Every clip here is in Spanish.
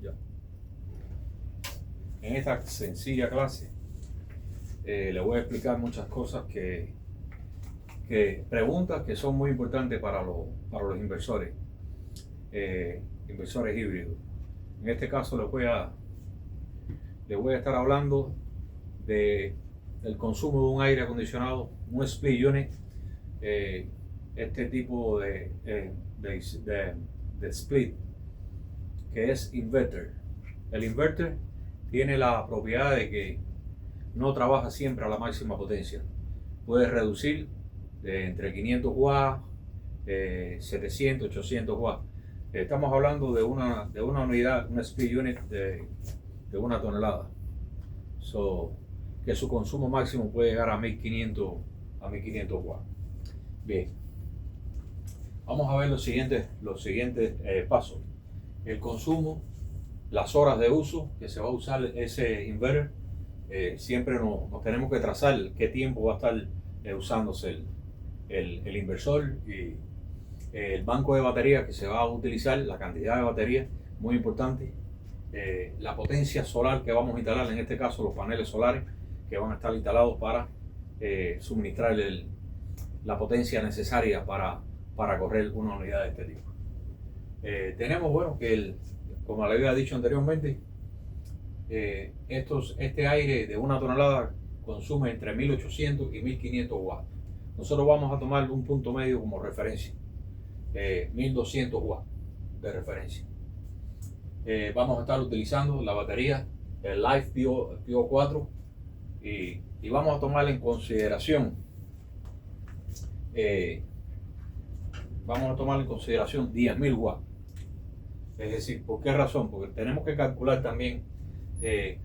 Ya. En esta sencilla clase le voy a explicar muchas cosas preguntas que son muy importantes para los inversores, inversores híbridos. En este caso les voy a estar hablando del consumo de un aire acondicionado, un split unit, este tipo de split, que es inverter. El inverter tiene la propiedad de que no trabaja siempre a la máxima potencia. Puede reducir entre 500 watts, 700, 800 watts. Estamos hablando de una unidad, una split unit de 1 tonelada. Que su consumo máximo puede llegar a 1500 watts. Bien, vamos a ver los siguientes pasos. El consumo, las horas de uso que se va a usar ese inverter. Siempre nos tenemos que trazar qué tiempo va a estar usándose el inversor, y el banco de baterías que se va a utilizar, la cantidad de baterías, muy importante. La potencia solar que vamos a instalar, en este caso los paneles solares que van a estar instalados para suministrar la potencia necesaria para correr una unidad de este tipo. Tenemos, bueno, que como le había dicho anteriormente, este aire de 1 tonelada consume entre 1800 y 1500 watts. Nosotros vamos a tomar un punto medio como referencia, 1200 watts de referencia. Vamos a estar utilizando la batería, el Life PO4, y vamos a tomar en consideración 10.000 watts. Es decir, ¿por qué razón? Porque tenemos que calcular también qué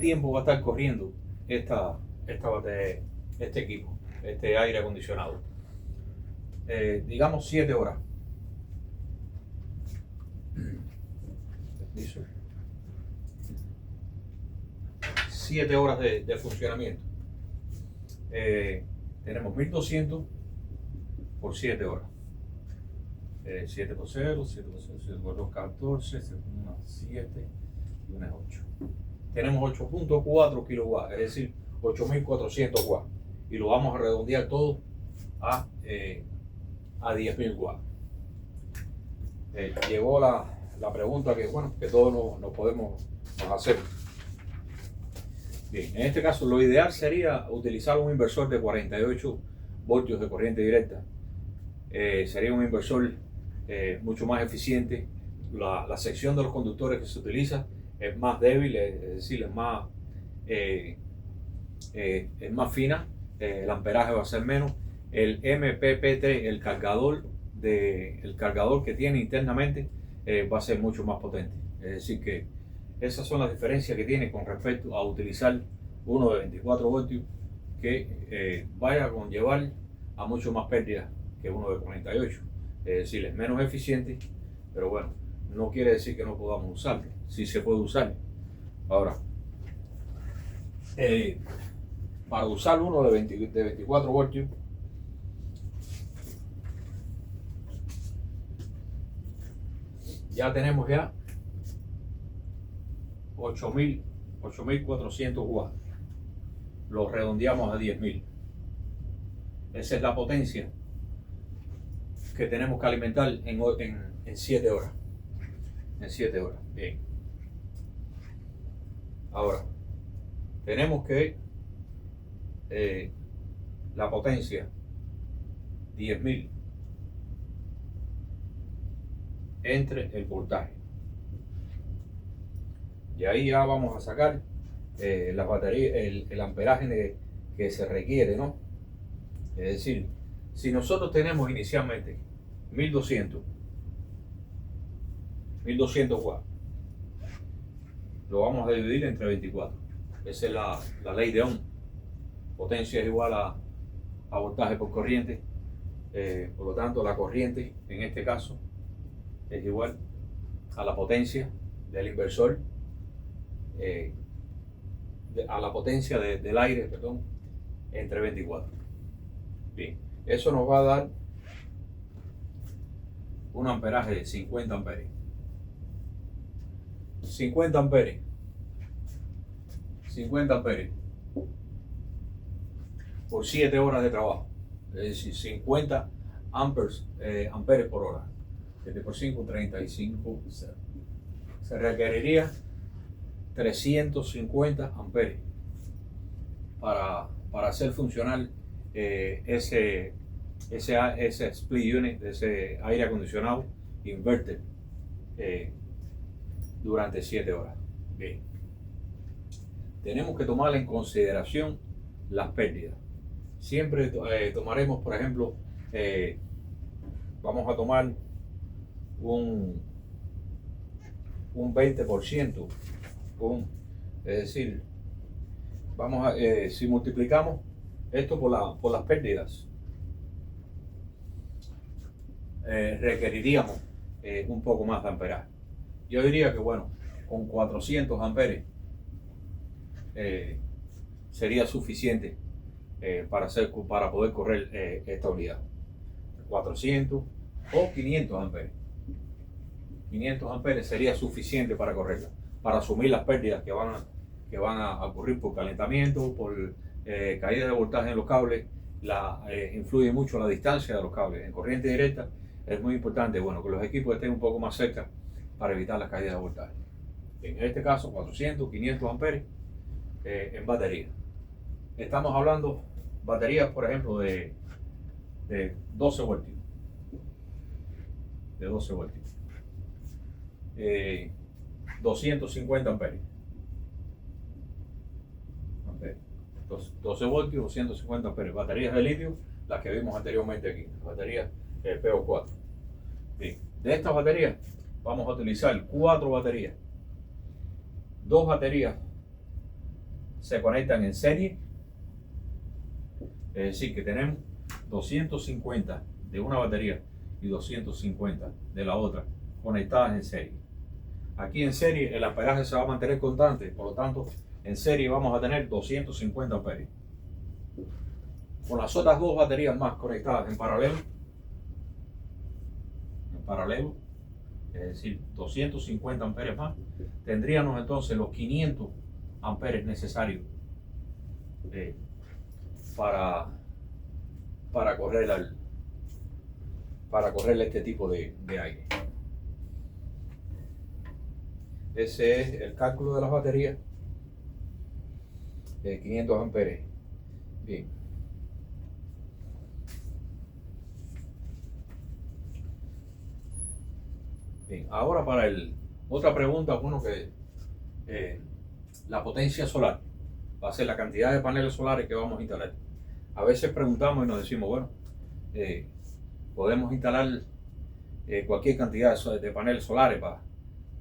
tiempo va a estar corriendo este equipo, este aire acondicionado. Digamos 7 horas. 7 horas de funcionamiento. Tenemos 1200 por 7 horas. 7 por 0, 7 por 0, 7 por 2, 14, 7 y 1 es 8. Tenemos 8.4 kilowatts, es decir, 8400 watts. Y lo vamos a redondear todo a 10.000 watts. Llegó la pregunta que todos nos podemos hacer. Bien, en este caso lo ideal sería utilizar un inversor de 48 voltios de corriente directa. Sería un inversor mucho más eficiente. La sección de los conductores que se utiliza es más débil, es decir, es más fina. El amperaje va a ser menos. El MPPT, el cargador que tiene internamente, va a ser mucho más potente. Es decir, que esas son las diferencias que tiene con respecto a utilizar uno de 24 voltios, que vaya a conllevar a mucho más pérdidas que uno de 48. Es decir, es menos eficiente, pero bueno, no quiere decir que no podamos usarlo. Sí se puede usar. Ahora, para usar uno de 24 voltios, ya tenemos 8.400 watts. Lo redondeamos a 10.000. Esa es la potencia que tenemos que alimentar en 7 horas. En 7 horas. Bien. Ahora, tenemos que la potencia 10.000 entre el voltaje. Y ahí ya vamos a sacar la batería, el amperaje que se requiere, ¿no? Es decir, si nosotros tenemos inicialmente 1200 watts, lo vamos a dividir entre 24. Esa es la ley de Ohm. Potencia es igual a voltaje por corriente. Por lo tanto, la corriente en este caso es igual a la potencia del inversor, a la potencia del aire, entre 24. Bien, eso nos va a dar un amperaje de 50 amperes. 50 amperes. 50 amperes por 7 horas de trabajo. Es decir, 50 amperes por hora. 7 por 5, 35. Se requeriría 350 amperes para hacer funcional ese split unit, ese aire acondicionado inverter durante 7 horas. Bien. Tenemos que tomar en consideración las pérdidas. Siempre tomaremos, por ejemplo, vamos a tomar un 20%, es decir, si multiplicamos esto por las pérdidas, requeriríamos un poco más de amperaje. Yo diría que bueno, con 400 amperes sería suficiente para poder correr esta unidad. 400 o 500 amperes. 500 amperes sería suficiente para correrla, para asumir las pérdidas que van a ocurrir por calentamiento, por caída de voltaje en los cables. Influye mucho la distancia de los cables. En corriente directa es muy importante, bueno, que los equipos estén un poco más cerca para evitar las caídas de voltaje. En este caso, 400, 500 amperes en batería. Estamos hablando baterías, por ejemplo, de 12 voltios. De 12 voltios. 250 amperes. 12 voltios, 250 amperes. Baterías de litio, las que vimos anteriormente aquí. Baterías PO4. Bien. De estas baterías vamos a utilizar 4 baterías. 2 baterías se conectan en serie. Es decir, que tenemos 250 de una batería y 250 de la otra conectadas en serie. Aquí en serie el amperaje se va a mantener constante, por lo tanto en serie vamos a tener 250 amperes. Con las otras 2 baterías más conectadas en paralelo, es decir, 250 amperes más, tendríamos entonces los 500 amperes necesarios para correr este tipo de aire. Ese es el cálculo de las baterías de 500 amperes. Bien. Bien, ahora para otra pregunta, bueno, que la potencia solar va a ser la cantidad de paneles solares que vamos a instalar. A veces preguntamos y nos decimos, bueno, podemos instalar cualquier cantidad de paneles solares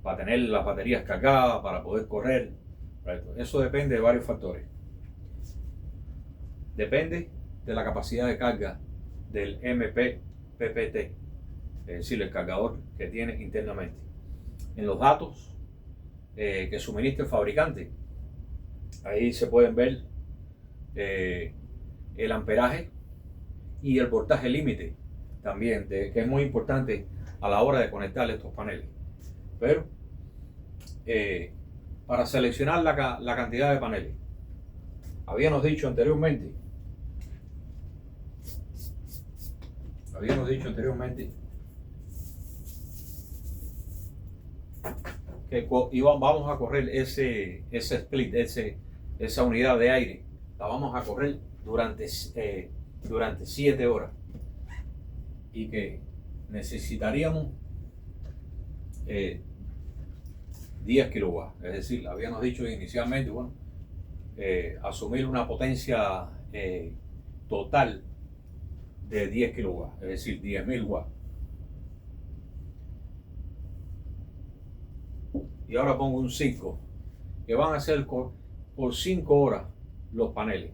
para tener las baterías cargadas, para poder correr. Eso depende de varios factores. Depende de la capacidad de carga del MPPT, es decir, el cargador que tiene internamente. En los datos que suministra el fabricante, ahí se pueden ver el amperaje y el voltaje límite también, que es muy importante a la hora de conectar estos paneles. Pero para seleccionar la cantidad de paneles, habíamos dicho anteriormente que vamos a correr ese split, esa unidad de aire, la vamos a correr durante 7 horas y que necesitaríamos 10 kilowatts. Es decir, habíamos dicho inicialmente, bueno, asumir una potencia total de 10 kilowatts, es decir, 10.000 watts. Y ahora pongo un 5, que van a ser por 5 horas los paneles.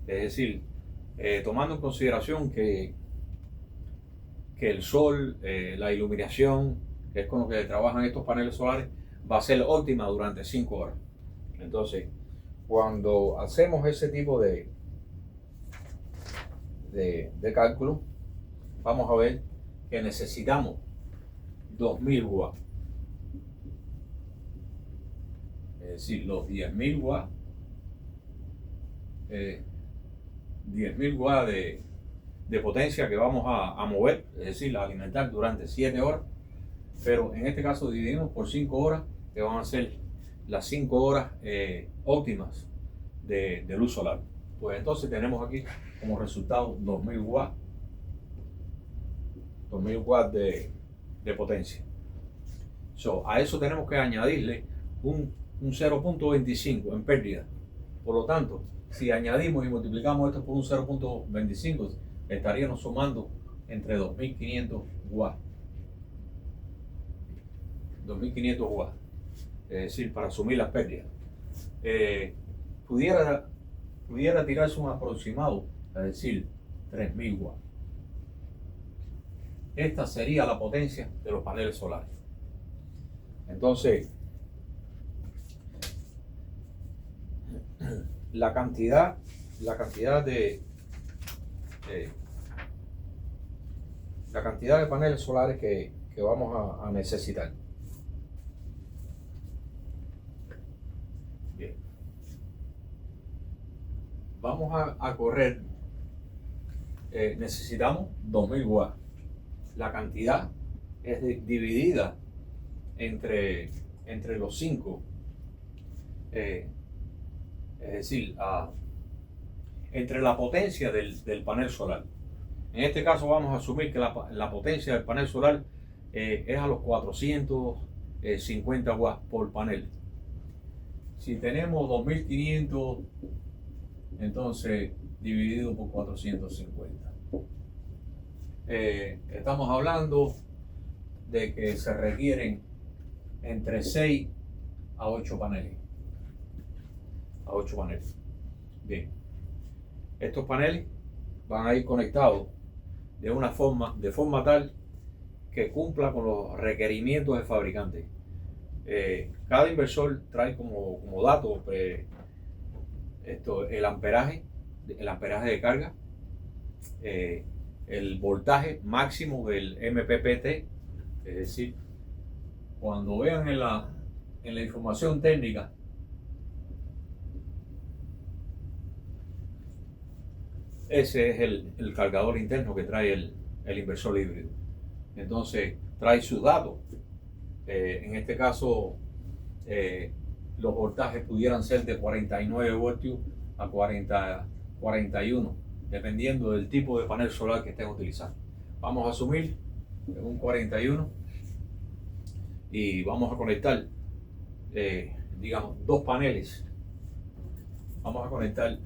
Es decir, tomando en consideración que el sol, la iluminación, que es con lo que trabajan estos paneles solares, va a ser óptima durante 5 horas. Entonces, cuando hacemos ese tipo de cálculo, vamos a ver que necesitamos 2.000 watts. decir, los 10.000 watts, 10.000 watts de potencia que vamos a mover, es decir, a alimentar durante 7 horas, pero en este caso dividimos por 5 horas, que van a ser las 5 horas óptimas de luz solar. Pues entonces tenemos aquí como resultado 2.000 watts, 2.000 watts de potencia. A eso tenemos que añadirle un 0.25 en pérdida. Por lo tanto, si añadimos y multiplicamos esto por un 0.25, estaríamos sumando entre 2.500 watts. 2.500 watts. Es decir, para asumir las pérdidas. Pudiera tirarse un aproximado, es decir, 3.000 watts. Esta sería la potencia de los paneles solares. Entonces, la cantidad de paneles solares que vamos a necesitar. Bien. Vamos a correr. Necesitamos 2.000 watts. La cantidad es dividida entre los 5. Es decir, entre la potencia del panel solar. En este caso vamos a asumir que la potencia del panel solar es a los 450 watts por panel. Si tenemos 2.500, entonces dividido por 450. Estamos hablando de que se requieren entre 6 a 8 paneles. Bien. Estos paneles van a ir conectados de forma tal que cumpla con los requerimientos del fabricante. Cada inversor trae como dato el amperaje de carga, el voltaje máximo del MPPT, es decir, cuando vean en la información técnica ese es el cargador interno que trae el inversor híbrido. Entonces trae sus datos. En este caso los voltajes pudieran ser de 49 voltios a 41, dependiendo del tipo de panel solar que estén utilizando. Vamos a asumir un 41 y vamos a conectar digamos 2 paneles. Vamos a conectar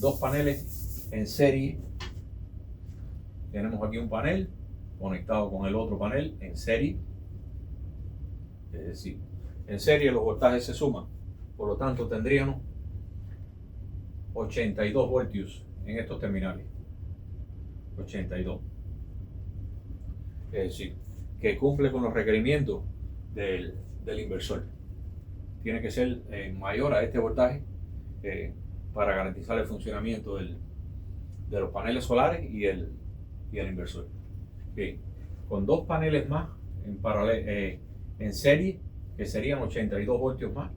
2 paneles en serie. Tenemos aquí un panel conectado con el otro panel en serie. Es decir, en serie los voltajes se suman. Por lo tanto, tendríamos 82 voltios en estos terminales. 82. Es decir, que cumple con los requerimientos del inversor. Tiene que ser mayor a este voltaje para garantizar el funcionamiento de los paneles solares y el inversor. Bien, con 2 paneles más en paralelo, en serie, que serían 82 voltios más,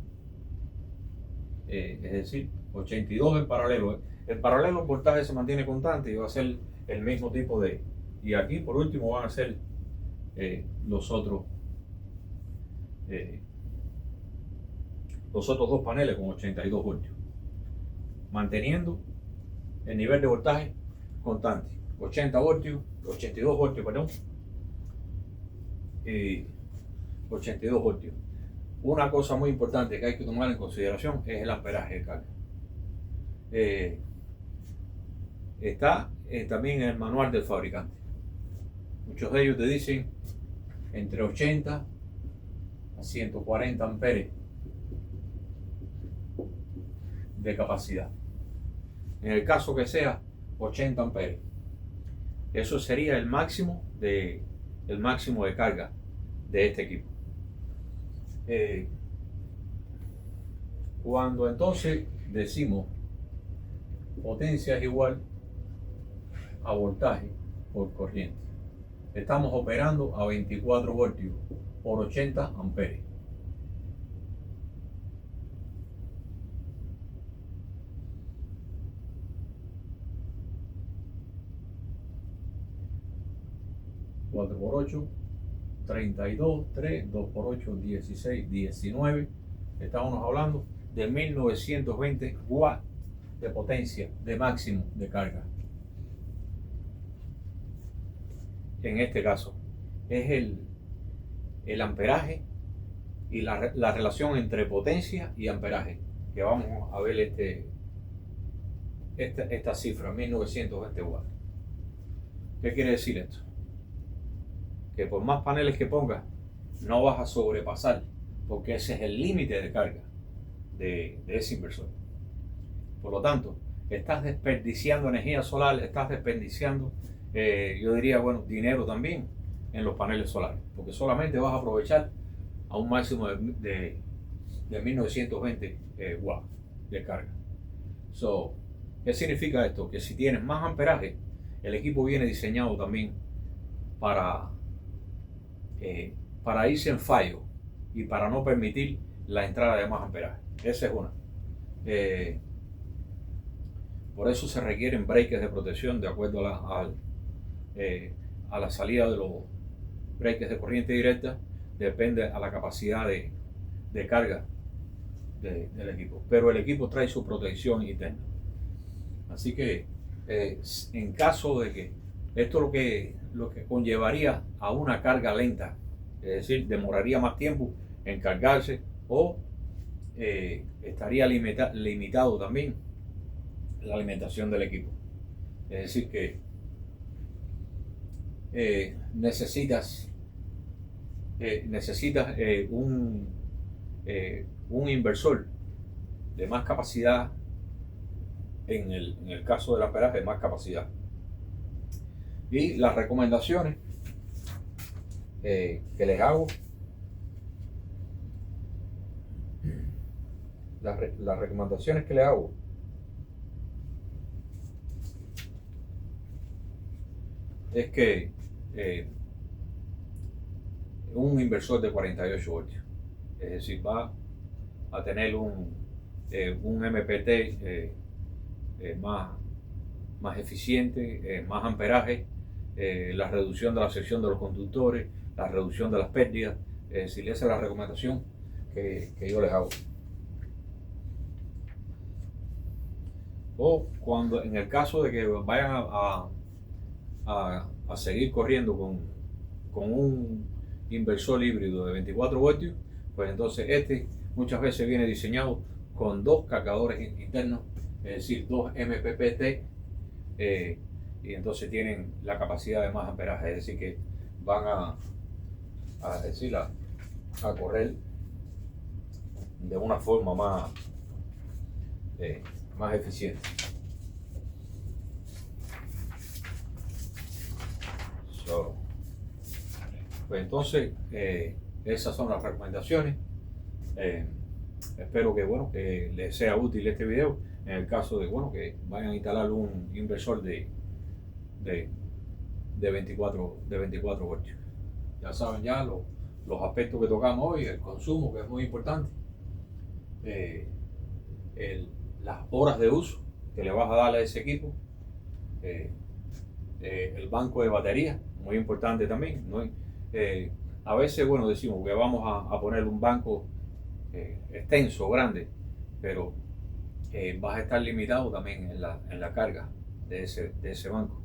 es decir, 82 en paralelo. En paralelo el voltaje se mantiene constante y va a ser el mismo tipo de... Y aquí por último van a ser los otros 2 paneles con 82 voltios, manteniendo el nivel de voltaje constante, 82 voltios, perdón, y 82 voltios. Una cosa muy importante que hay que tomar en consideración es el amperaje de carga. Está también en el manual del fabricante. Muchos de ellos te dicen entre 80 a 140 amperes de capacidad. En el caso que sea 80 amperes, eso sería el máximo de carga de este equipo. Cuando entonces decimos potencia es igual a voltaje por corriente, estamos operando a 24 voltios por 80 amperes. 24 por 8, 32, 3, 2 por 8, 16, 19. Estamos hablando de 1920 watts de potencia de máximo de carga. En este caso es el amperaje y la relación entre potencia y amperaje, que vamos a ver esta cifra, 1920 watts. ¿Qué quiere decir esto? Que por más paneles que pongas, no vas a sobrepasar, porque ese es el límite de carga de ese inversor. Por lo tanto, estás desperdiciando energía solar, estás desperdiciando, yo diría, bueno, dinero también en los paneles solares, porque solamente vas a aprovechar a un máximo de 1920 watts de carga. ¿Qué significa esto? Que si tienes más amperaje, el equipo viene diseñado también para irse en fallo y para no permitir la entrada de más amperaje. Esa es una. Por eso se requieren breakers de protección de acuerdo a la salida de los breakers de corriente directa. Depende a la capacidad de carga del equipo. Pero el equipo trae su protección interna. Así que en caso de que esto lo que conllevaría a una carga lenta, es decir, demoraría más tiempo en cargarse o estaría limitado también la alimentación del equipo. Es decir, que necesitas un inversor de más capacidad, en el caso del amperaje, de más capacidad. Y las recomendaciones que les hago, las recomendaciones que les hago es que un inversor de 48 voltios, es decir, va a tener un MPT más eficiente, más amperaje, la reducción de la sección de los conductores, la reducción de las pérdidas. Es decir, esa es la recomendación que yo les hago. O cuando, en el caso de que vayan a seguir corriendo con un inversor híbrido de 24 voltios, pues entonces muchas veces viene diseñado con dos cargadores internos, es decir, dos MPPT, y entonces tienen la capacidad de más amperaje, es decir, que van a correr de una forma más eficiente. Pues entonces esas son las recomendaciones. Espero que les sea útil este video en el caso de que vayan a instalar un inversor de 24 voltios. Ya saben los aspectos que tocamos hoy, el consumo, que es muy importante, las horas de uso que le vas a dar a ese equipo, el banco de batería, muy importante también, ¿no? A veces decimos que vamos a poner un banco extenso, grande, pero vas a estar limitado también en la carga de ese banco.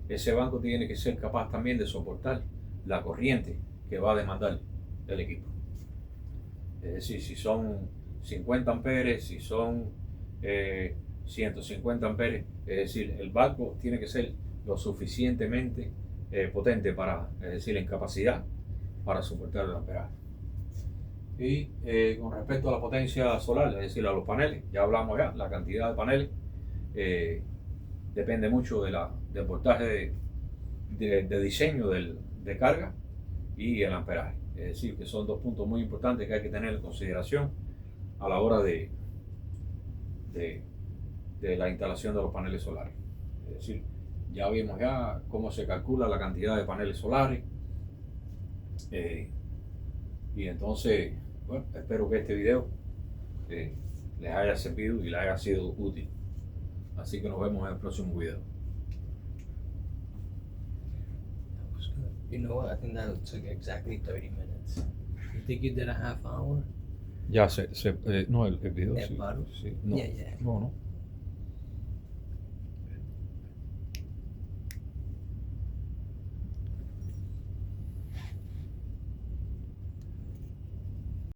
Ese banco tiene que ser capaz también de soportar la corriente que va a demandar el equipo. Es decir, si son 50 amperes, si son 150 amperes, es decir, el banco tiene que ser lo suficientemente potente es decir, en capacidad para soportar el amperaje. Y con respecto a la potencia solar, es decir, a los paneles, ya hablamos la cantidad de paneles depende mucho del voltaje de diseño de carga y el amperaje. Es decir, que son dos puntos muy importantes que hay que tener en consideración a la hora de la instalación de los paneles solares. Es decir, ya vimos cómo se calcula la cantidad de paneles solares. Y entonces, espero que este video les haya servido y les haya sido útil. Así que nos vemos en el próximo video. good. You know what? I think that took exactly 30 minutes. You think you did a half hour? Ya no, el video ¿El sí. paro? Sí, no, Yeah, yeah. no, no.